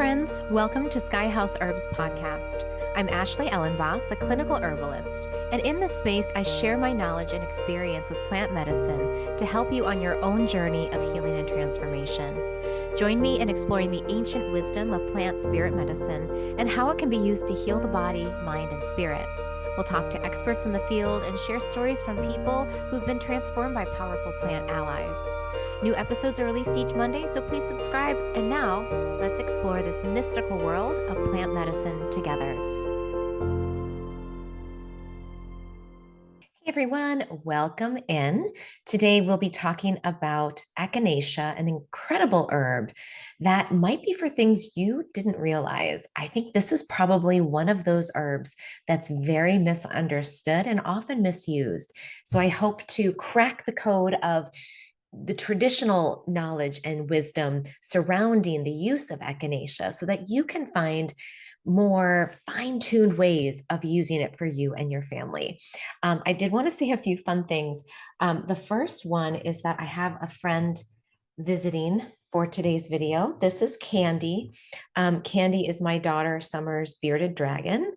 friends. Welcome to Sky House Herbs Podcast. I'm Ashley Elenbaas, a clinical herbalist, and in this space, I share my knowledge and experience with plant medicine to help you on your own journey of healing and transformation. Join me in exploring the ancient wisdom of plant spirit medicine and how it can be used to heal the body, mind, and spirit. We'll talk to experts in the field and share stories from people who've been transformed by powerful plant allies. New episodes are released each Monday, so please subscribe. And now, let's explore this mystical world of plant medicine together. Hey everyone, welcome in. Today we'll be talking about Echinacea, an incredible herb that might be for things you didn't realize. I think this is probably one of those herbs that's very misunderstood and often misused. So I hope to crack the code of the traditional knowledge and wisdom surrounding the use of Echinacea so that you can find more fine-tuned ways of using it for you and your family. I did want to say a few fun things. The first one is that I have a friend visiting for today's video. This is Candy. Candy is my daughter Summer's bearded dragon.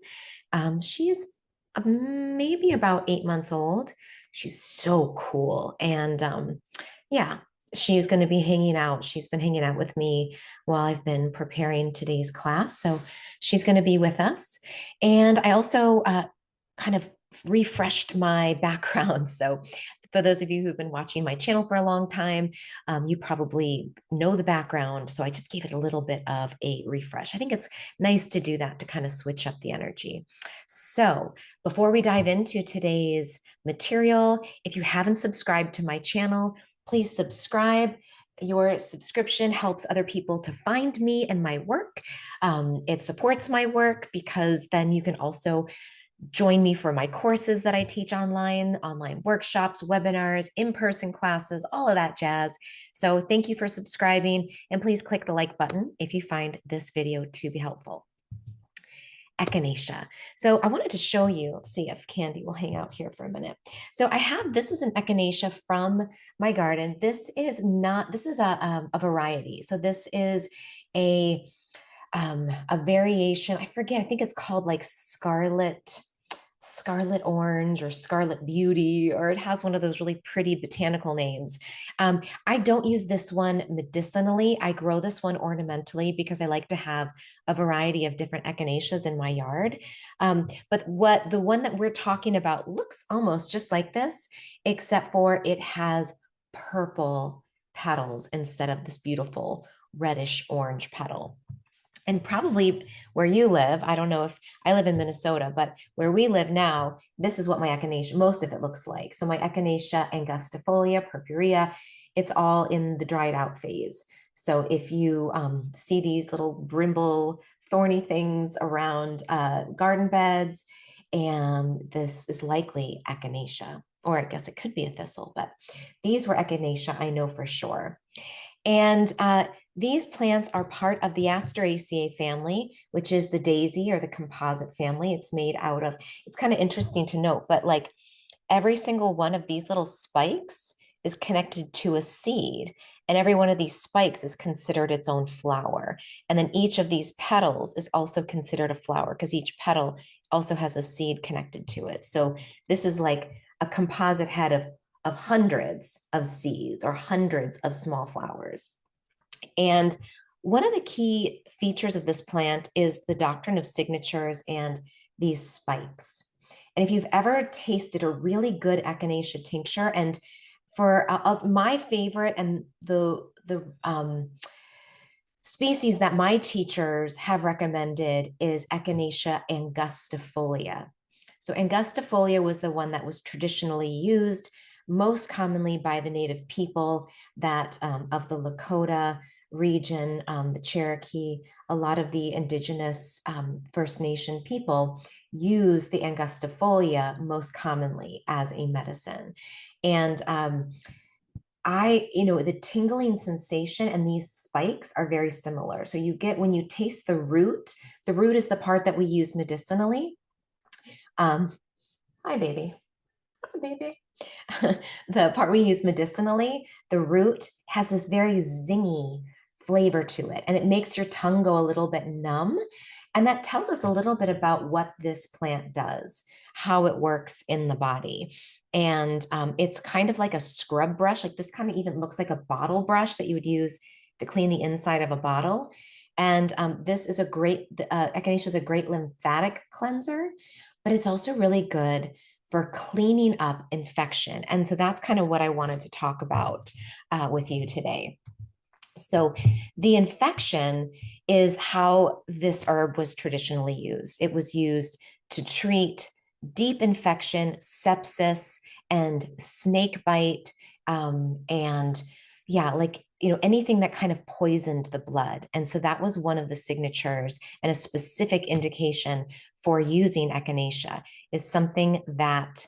She's maybe about 8 months old. She's so cool. And yeah, she's going to be hanging out. She's been hanging out with me while I've been preparing today's class. So she's going to be with us. And I also kind of refreshed my background. So for those of you who've been watching my channel for a long time, you probably know the background. So I just gave it a little bit of a refresh. I think it's nice to do that to kind of switch up the energy. So before we dive into today's material, if you haven't subscribed to my channel, please subscribe. Your subscription helps other people to find me and my work. It supports my work because then you can also join me for my courses that I teach online workshops, webinars, in-person classes, all of that jazz. So thank you for subscribing, and please click the like button if you find this video to be helpful. Echinacea. So I wanted to show you, let's see if Candy will hang out here for a minute. So this is an Echinacea from my garden. This is a variety. So this is a variation. I forget, I think it's called like scarlet orange or scarlet beauty, or it has one of those really pretty botanical names. I don't use this one medicinally. I grow this one ornamentally because I like to have a variety of different echinaceas in my yard. But the one that we're talking about looks almost just like this, except for it has purple petals instead of this beautiful reddish orange petal. And probably where you live, I don't know if I live in Minnesota, but where we live now, this is what my echinacea, most of it looks like. So my echinacea angustifolia, purpurea, it's all in the dried out phase. So if you see these little brimble, thorny things around garden beds, and this is likely echinacea, or I guess it could be a thistle, but these were echinacea, I know for sure. And these plants are part of the Asteraceae family, which is the daisy or the composite family. It's kind of interesting to note, but like every single one of these little spikes is connected to a seed, and every one of these spikes is considered its own flower. And then each of these petals is also considered a flower because each petal also has a seed connected to it. So this is like a composite head of hundreds of seeds or hundreds of small flowers. And one of the key features of this plant is the doctrine of signatures and these spikes. And if you've ever tasted a really good echinacea tincture, and for my favorite and the species that my teachers have recommended is Echinacea angustifolia. So angustifolia was the one that was traditionally used most commonly by the native people that of the Lakota region, the Cherokee. A lot of the indigenous First Nation people use the angustifolia most commonly as a medicine. And the tingling sensation and these spikes are very similar. So you get, when you taste the root is the part that we use medicinally. Hi, baby. Hi, baby. The part we use medicinally, the root has this very zingy flavor to it, and it makes your tongue go a little bit numb. And that tells us a little bit about what this plant does, how it works in the body. And it's kind of like a scrub brush. Like this kind of even looks like a bottle brush that you would use to clean the inside of a bottle. And this is a great, Echinacea is a great lymphatic cleanser, but it's also really good for cleaning up infection. And so that's kind of what I wanted to talk about with you today. So, the infection is how this herb was traditionally used. It was used to treat deep infection, sepsis, and snake bite, and yeah, like anything that kind of poisoned the blood. And so that was one of the signatures and a specific indication for using echinacea is something that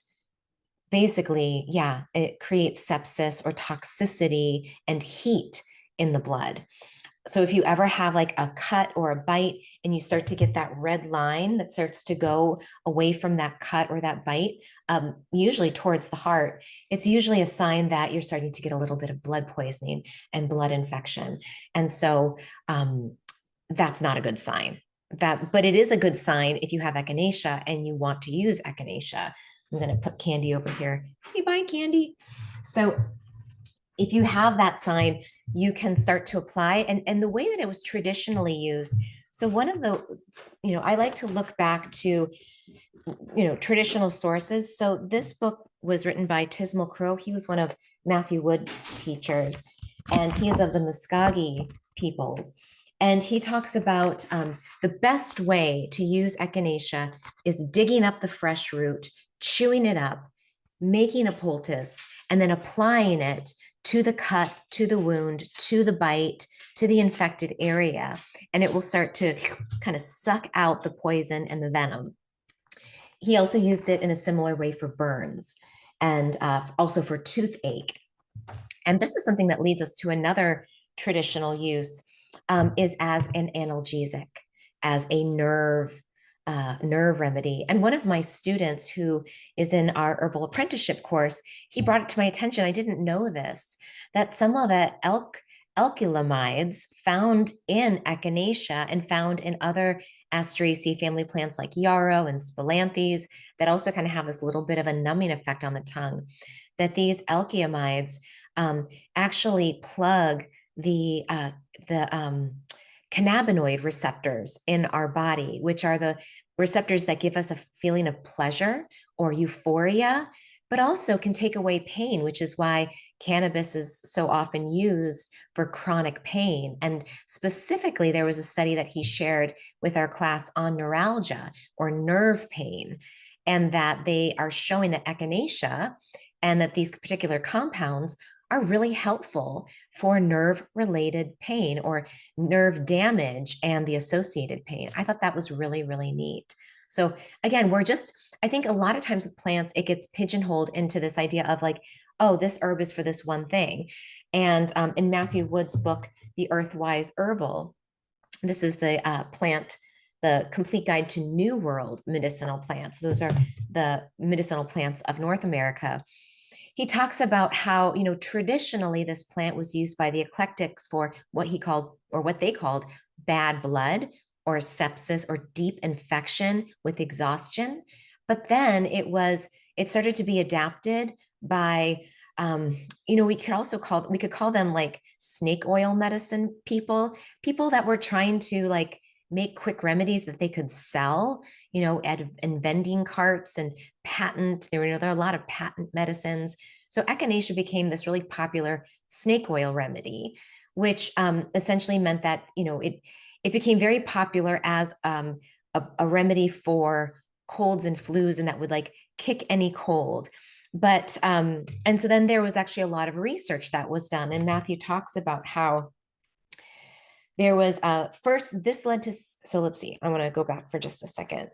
basically, yeah, it creates sepsis or toxicity and heat in the blood. So if you ever have like a cut or a bite and you start to get that red line that starts to go away from that cut or that bite, usually towards the heart, it's usually a sign that you're starting to get a little bit of blood poisoning and blood infection. And so that's not a good sign. But it is a good sign if you have echinacea and you want to use echinacea. I'm going to put Candy over here. Say bye, Candy. So if you have that sign, you can start to apply. And the way that it was traditionally used. So one of the, I like to look back to, traditional sources. So this book was written by Tismal Crow. He was one of Matthew Wood's teachers, and he is of the Muskogee peoples. And he talks about the best way to use echinacea is digging up the fresh root, chewing it up, making a poultice, and then applying it to the cut, to the wound, to the bite, to the infected area. And it will start to kind of suck out the poison and the venom. He also used it in a similar way for burns and also for toothache. And this is something that leads us to another traditional use is as an analgesic, as a nerve remedy. And one of my students who is in our herbal apprenticeship course, he brought it to my attention. I didn't know this, that some of the alkylamides found in echinacea and found in other Asteraceae family plants like yarrow and spilanthes that also kind of have this little bit of a numbing effect on the tongue, that these alkylamides actually plug the cannabinoid receptors in our body, which are the receptors that give us a feeling of pleasure or euphoria, but also can take away pain, which is why cannabis is so often used for chronic pain. And specifically, there was a study that he shared with our class on neuralgia or nerve pain, and that they are showing that echinacea and that these particular compounds are really helpful for nerve related pain or nerve damage and the associated pain. I thought that was really, really neat. So again, I think a lot of times with plants, it gets pigeonholed into this idea of like, oh, this herb is for this one thing. And in Matthew Wood's book, The Earthwise Herbal, this is the plant, the complete guide to New World medicinal plants. Those are the medicinal plants of North America. He talks about how, traditionally this plant was used by the eclectics for what he called, or what they called, bad blood or sepsis or deep infection with exhaustion. But then it started to be adapted by, we could call them like snake oil medicine people that were trying to like make quick remedies that they could sell, in vending carts and there are a lot of patent medicines. So echinacea became this really popular snake oil remedy, which essentially meant that, it became very popular as a remedy for colds and flus, and that would like kick any cold. But, and so then there was actually a lot of research that was done. And Matthew talks about how there was first, this led to, so let's see, I want to go back for just a second.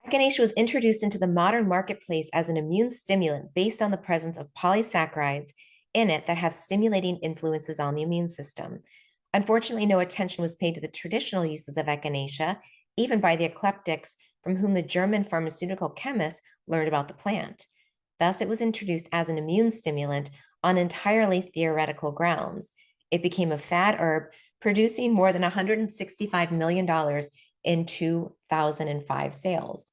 Echinacea was introduced into the modern marketplace as an immune stimulant based on the presence of polysaccharides in it that have stimulating influences on the immune system. Unfortunately, no attention was paid to the traditional uses of echinacea, even by the eclectics from whom the German pharmaceutical chemists learned about the plant. Thus, it was introduced as an immune stimulant on entirely theoretical grounds. it became a fad herb, producing more than $165 million in 2005 sales.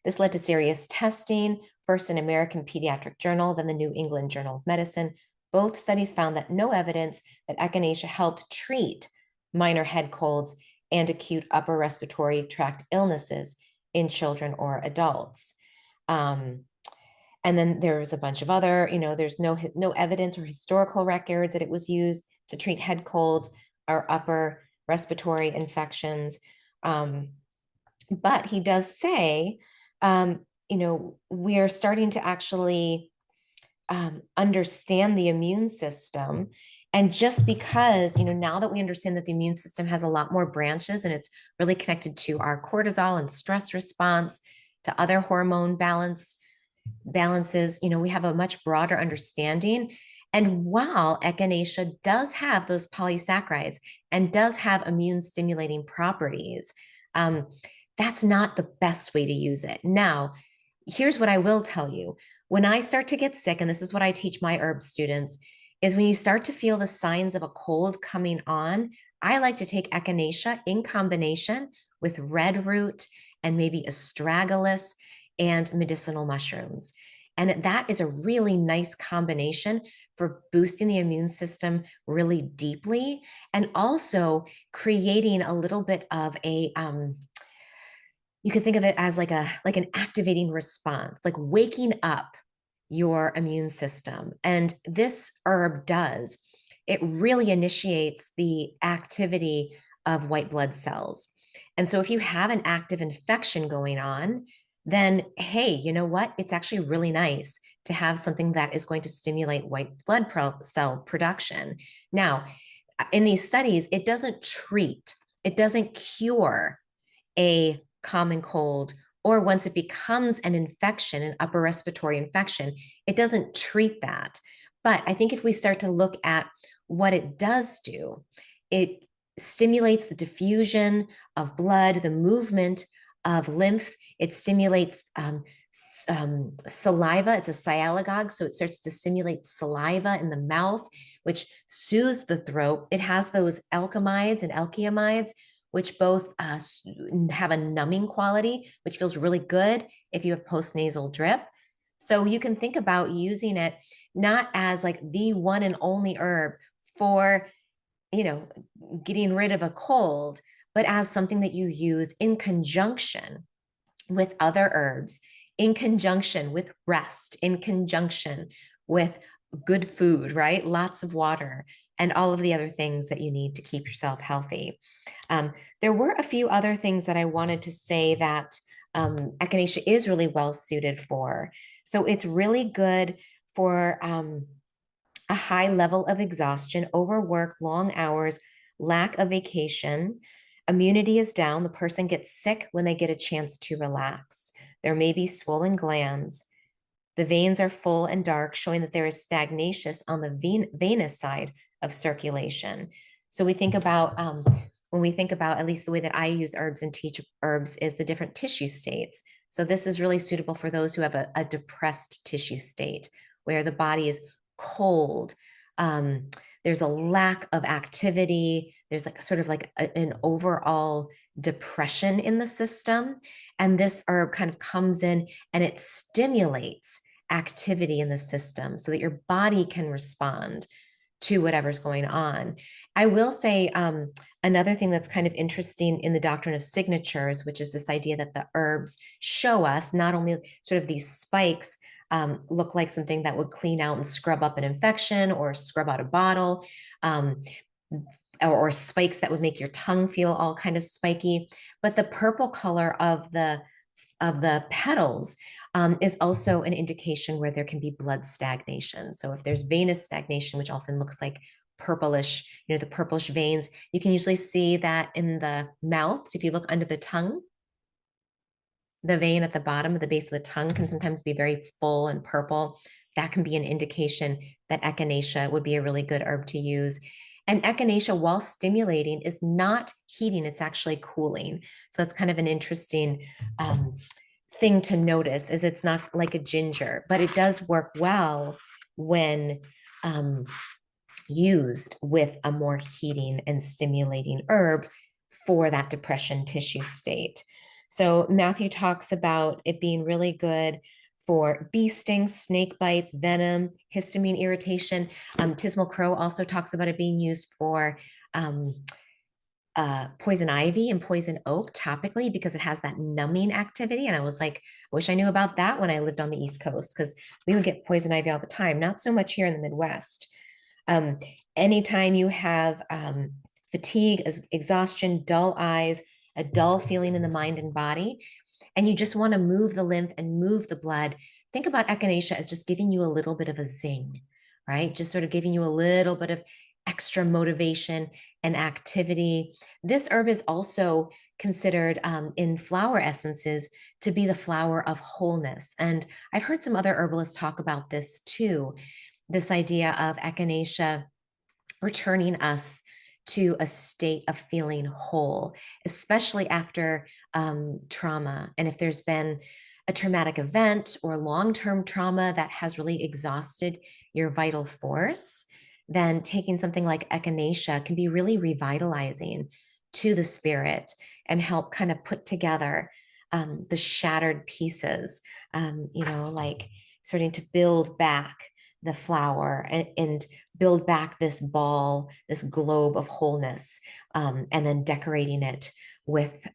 This led to serious testing, first in American Pediatric Journal, then the New England Journal of Medicine. Both studies found that no evidence that echinacea helped treat minor head colds and acute upper respiratory tract illnesses in children or adults. And then there's a bunch of other, there's no evidence or historical records that it was used to treat head colds or upper respiratory infections. But he does say, we're starting to actually understand the immune system. And just because, now that we understand that the immune system has a lot more branches and it's really connected to our cortisol and stress response, to other hormone balances, we have a much broader understanding. And while echinacea does have those polysaccharides and does have immune stimulating properties, that's not the best way to use it. Now, here's what I will tell you. When I start to get sick, and this is what I teach my herb students, is when you start to feel the signs of a cold coming on, I like to take echinacea in combination with red root and maybe astragalus and medicinal mushrooms. And that is a really nice combination for boosting the immune system really deeply and also creating a little bit of a you could think of it as like an activating response, like waking up your immune system. And this herb does. It really initiates the activity of white blood cells. And so if you have an active infection going on, then hey, you know what? It's actually really nice to have something that is going to stimulate white blood cell production. Now, in these studies, it doesn't treat, it doesn't cure a common cold, or once it becomes an infection, an upper respiratory infection, it doesn't treat that. But I think if we start to look at what it does do, it stimulates the diffusion of blood, the movement of lymph. It stimulates saliva. It's a sialagogue, so it starts to stimulate saliva in the mouth, which soothes the throat. It has those alchemides and alkyamides, which both have a numbing quality, which feels really good if you have postnasal drip. So you can think about using it not as like the one and only herb for, getting rid of a cold, but as something that you use in conjunction with other herbs, in conjunction with rest, in conjunction with good food, right? Lots of water and all of the other things that you need to keep yourself healthy. There were a few other things that I wanted to say that echinacea is really well suited for. So it's really good for a high level of exhaustion, overwork, long hours, lack of vacation. Immunity is down. The person gets sick when they get a chance to relax. There may be swollen glands. The veins are full and dark, showing that there is stagnacious on the venous side of circulation. So we think about, when we think about, at least the way that I use herbs and teach herbs, is the different tissue states. So this is really suitable for those who have a depressed tissue state, where the body is cold. There's a lack of activity. There's like sort of like an overall depression in the system. And this herb kind of comes in and it stimulates activity in the system so that your body can respond to whatever's going on. I will say another thing that's kind of interesting in the doctrine of signatures, which is this idea that the herbs show us not only sort of these spikes look like something that would clean out and scrub up an infection or scrub out a bottle, or spikes that would make your tongue feel all kind of spiky. But the purple color of the petals is also an indication where there can be blood stagnation. So if there's venous stagnation, which often looks like purplish, the purplish veins, you can usually see that in the mouth. So if you look under the tongue, the vein at the bottom of the base of the tongue can sometimes be very full and purple. That can be an indication that echinacea would be a really good herb to use. And echinacea, while stimulating, is not heating, it's actually cooling. So that's kind of an interesting thing to notice, is it's not like a ginger, but it does work well when used with a more heating and stimulating herb for that depression tissue state. So Matthew talks about it being really good for bee stings, snake bites, venom, histamine irritation. Tismal Crow also talks about it being used for poison ivy and poison oak topically because it has that numbing activity. And I was like, I wish I knew about that when I lived on the East Coast because we would get poison ivy all the time, not so much here in the Midwest. Um, Anytime you have fatigue, exhaustion, dull eyes, a dull feeling in the mind and body, and you just want to move the lymph and move the blood, think about echinacea as just giving you a little bit of a zing, right? Just sort of giving you a little bit of extra motivation and activity. This herb is also considered in flower essences to be the flower of wholeness. And I've heard some other herbalists talk about this too, this idea of echinacea returning us to a state of feeling whole, especially after trauma. And if there's been a traumatic event or long-term trauma that has really exhausted your vital force, then taking something like echinacea can be really revitalizing to the spirit and help kind of put together the shattered pieces, like starting to build back the flower and build back this ball, this globe of wholeness, and then decorating it with,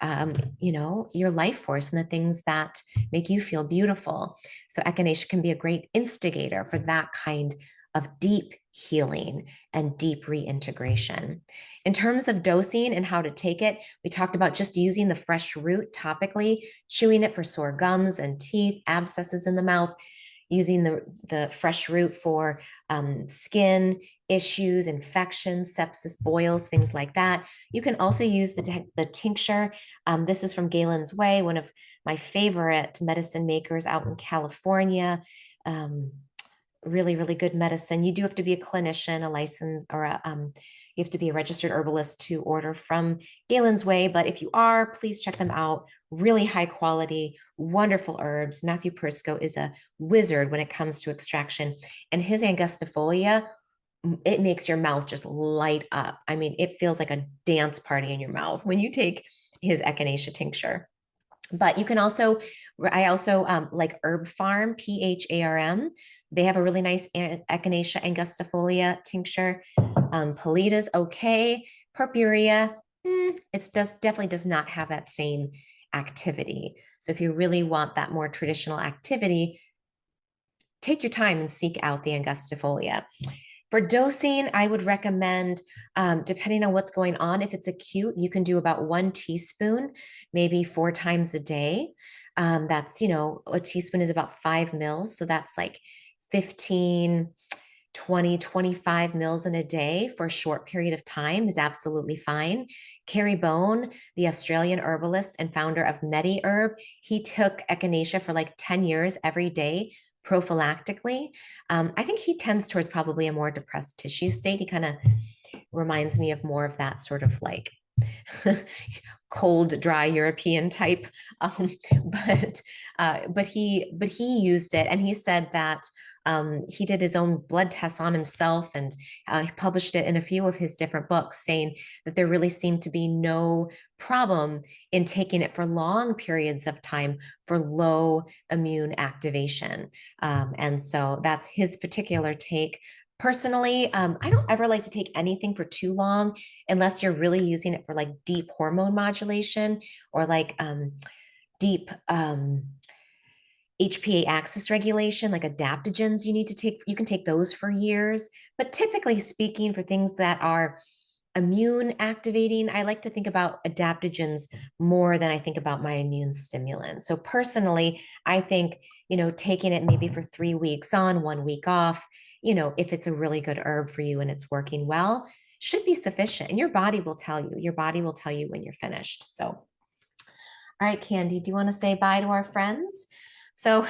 your life force and the things that make you feel beautiful. So echinacea can be a great instigator for that kind of deep healing and deep reintegration. In terms of dosing and how to take it, we talked about just using the fresh root topically, chewing it for sore gums and teeth, abscesses in the mouth, using the fresh root for skin issues, infections, sepsis, boils, things like that. You can also use the tincture. This is from Galen's Way, one of my favorite medicine makers out in California. Really, really good medicine. You do have to be a clinician, a license, or you have to be a registered herbalist to order from Galen's Way. But if you are, please check them out. Really high quality, wonderful herbs. Matthew Prisco is a wizard when it comes to extraction, and his angustifolia, it makes your mouth just light up. I mean, it feels like a dance party in your mouth when you take his echinacea tincture. But you can also, I also like Herb Farm, PHARM. They have a really nice echinacea angustifolia tincture. Polita's okay. Purpurea, it definitely does not have that same activity. So if you really want that more traditional activity, take your time and seek out the angustifolia. For dosing, I would recommend, depending on what's going on, if it's acute, you can do about 1 teaspoon, maybe 4 times a day. That's, a teaspoon is about 5 mils. So that's like 15, 20, 25 mils in a day for a short period of time is absolutely fine. Kerry Bone, the Australian herbalist and founder of MediHerb, he took echinacea for like 10 years every day prophylactically. I think he tends towards probably a more depressed tissue state. He kind of reminds me of more of that sort of like cold, dry European type. But he used it, and he said that he did his own blood tests on himself, and he published it in a few of his different books, saying that there really seemed to be no problem in taking it for long periods of time for low immune activation. And so that's his particular take. Personally, I don't ever like to take anything for too long unless you're really using it for like deep hormone modulation or like deep HPA axis regulation, like adaptogens you need to take. You can take those for years. But typically speaking, for things that are immune activating, I like to think about adaptogens more than I think about my immune stimulant. So personally, I think, taking it maybe for 3 weeks on, 1 week off, if it's a really good herb for you and it's working well, should be sufficient. And your body will tell you. Your body will tell you when you're finished. So, all right, Candy, do you want to say bye to our friends? So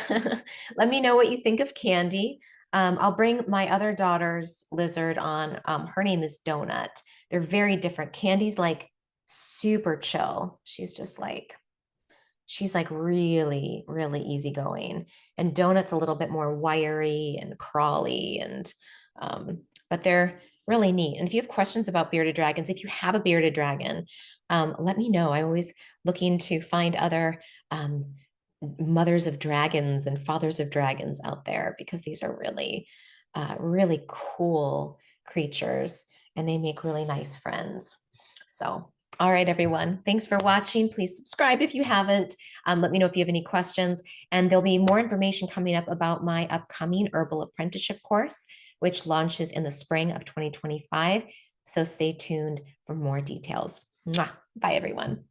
let me know what you think of Candy. I'll bring my other daughter's lizard on. Her name is Donut. They're very different. Candy's like super chill. She's like really, really easygoing. And Donut's a little bit more wiry and crawly. And but really neat. And if you have questions about bearded dragons, if you have a bearded dragon, let me know. I'm always looking to find other mothers of dragons and fathers of dragons out there because these are really, really cool creatures and they make really nice friends. So, all right, everyone. Thanks for watching. Please subscribe if you haven't. Let me know if you have any questions. And there'll be more information coming up about my upcoming herbal apprenticeship course, which launches in the spring of 2025. So stay tuned for more details. Mwah. Bye, everyone.